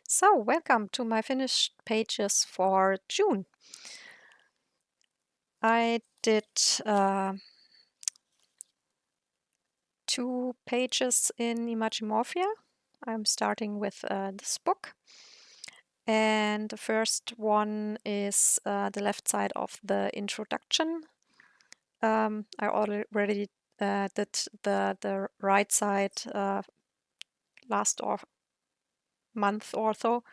So, welcome to my finished pages for June. I did 2 pages in Imagimorphia. I'm starting with this book. And the first one is the left side of the introduction. I already did the right side last month or so.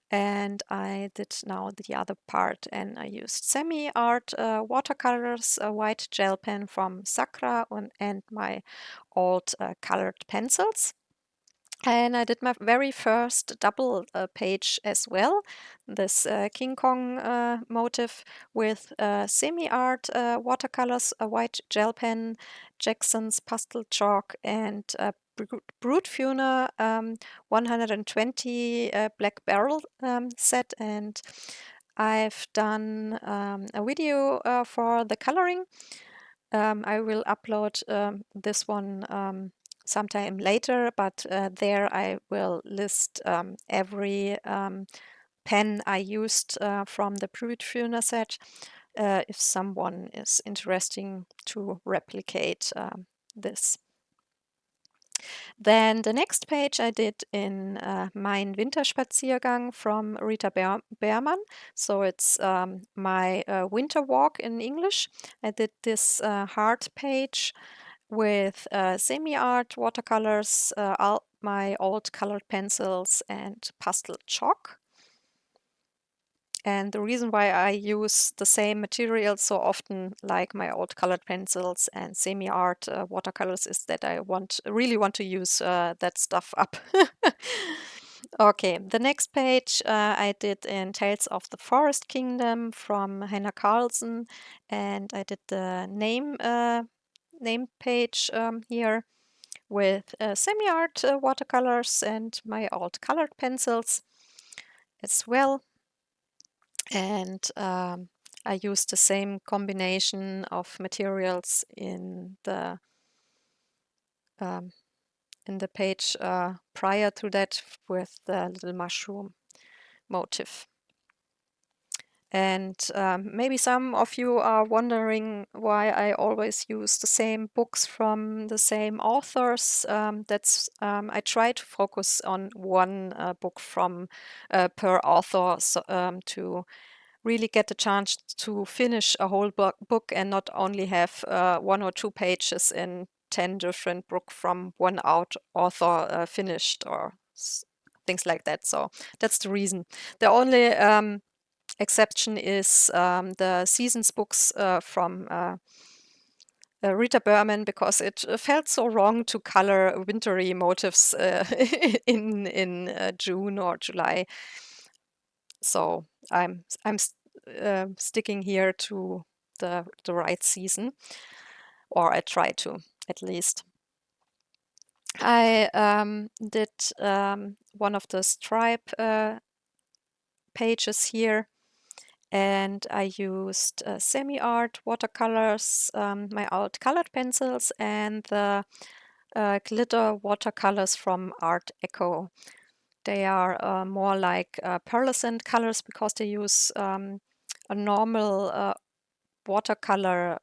And I did now the other part, and I used semi-art watercolors, a white gel pen from Sakura, and my old colored pencils. And I did my very first double page as well, this King Kong motif with semi-art watercolors, a white gel pen, Jackson's pastel chalk, and Brutfuner 120 black barrel set. And I've done a video for the coloring. I will upload this one sometime later, but there I will list every pen I used from the Brutfuner set if someone is interesting to replicate this. Then the next page I did in Mein Winterspaziergang from Rita Behrmann. So it's my winter walk in English. I did this hard page with semi-art watercolors, my old colored pencils, and pastel chalk. And the reason why I use the same material so often, like my old colored pencils and semi-art watercolors, is that I really want to use that stuff up. Okay, the next page I did in Tales of the Forest Kingdom from Hannah Carlson, and I did the name page here with semi-art watercolors and my old colored pencils as well. And I used the same combination of materials in the page prior to that with the little mushroom motif. And maybe some of you are wondering why I always use the same books from the same authors. I try to focus on one book from per author, so, to really get the chance to finish a whole book and not only have 1 or 2 pages in 10 different books from one author finished or things like that. So that's the reason. The only exception is the Seasons books from Rita Behrmann, because it felt so wrong to color wintry motifs in June or July. So I'm sticking here to the right season, or I try to at least. I did one of the stripe pages here, and I used semi-art watercolors, my old colored pencils, and the glitter watercolors from Art Echo. They are more like pearlescent colors because they use a normal watercolor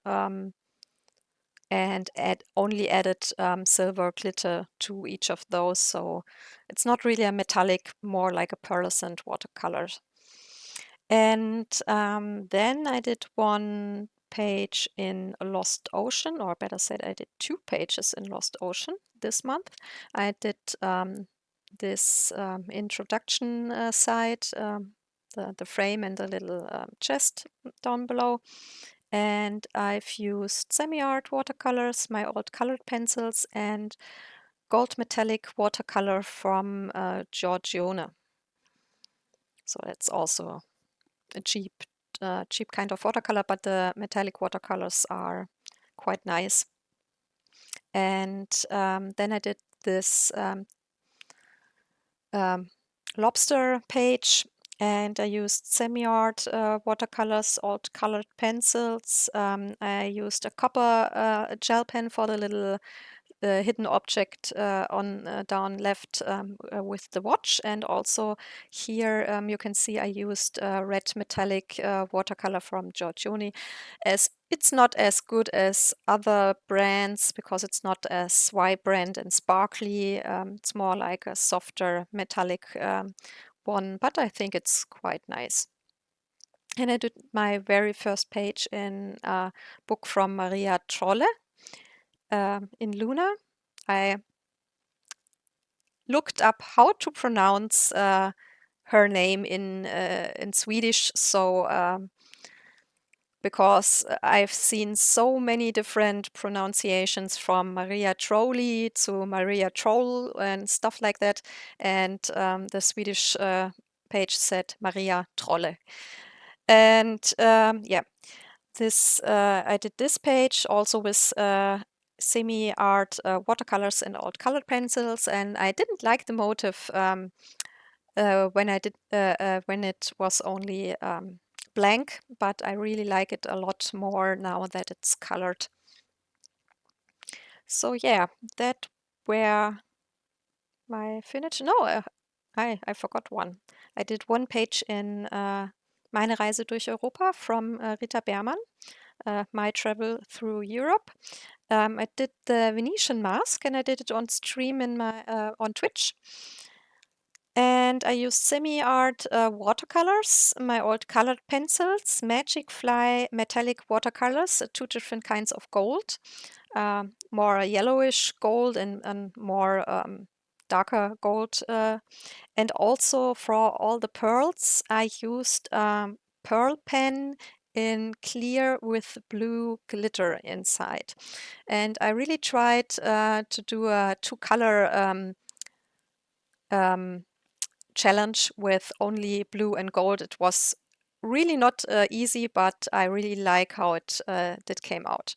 and only added silver glitter to each of those. So it's not really a metallic, more like a pearlescent watercolor. And then I did one page in Lost Ocean, or better said, I did 2 pages in Lost Ocean this month. I did this introduction side, the frame and the little chest down below. And I've used semi-art watercolors, my old colored pencils, and gold metallic watercolor from Giorgione. So that's also a cheap kind of watercolor, but the metallic watercolors are quite nice. And then I did this lobster page, and I used semi-art watercolors, old colored pencils. I used a copper gel pen for the little hidden object on down left with the watch. And also here you can see I used red metallic watercolor from Giorgione, as it's not as good as other brands because it's not as vibrant and sparkly. It's more like a softer metallic one, but I think it's quite nice. And I did my very first page in a book from Maria Trolle in Luna. I looked up how to pronounce her name in Swedish, so because I've seen so many different pronunciations from Maria Trolli to Maria Troll and stuff like that, and the Swedish page said Maria Trolle. And yeah, this I did this page also with semi-art watercolors and old colored pencils, and I didn't like the motive when it was only blank, but I really like it a lot more now that it's colored. So yeah, that were my finish. No, I forgot one. I did one page in Meine Reise durch Europa from Rita Beermann, my travel through Europe. I did the Venetian mask, and I did it on stream in my on Twitch. And I used semi-art watercolors, my old colored pencils, Magic Fly metallic watercolors, two different kinds of gold, more a yellowish gold and more darker gold. And also for all the pearls, I used pearl pen in clear with blue glitter inside. And I really tried to do a two-color challenge with only blue and gold. It was really not easy, but I really like how it did came out.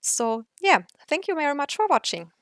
So yeah, thank you very much for watching.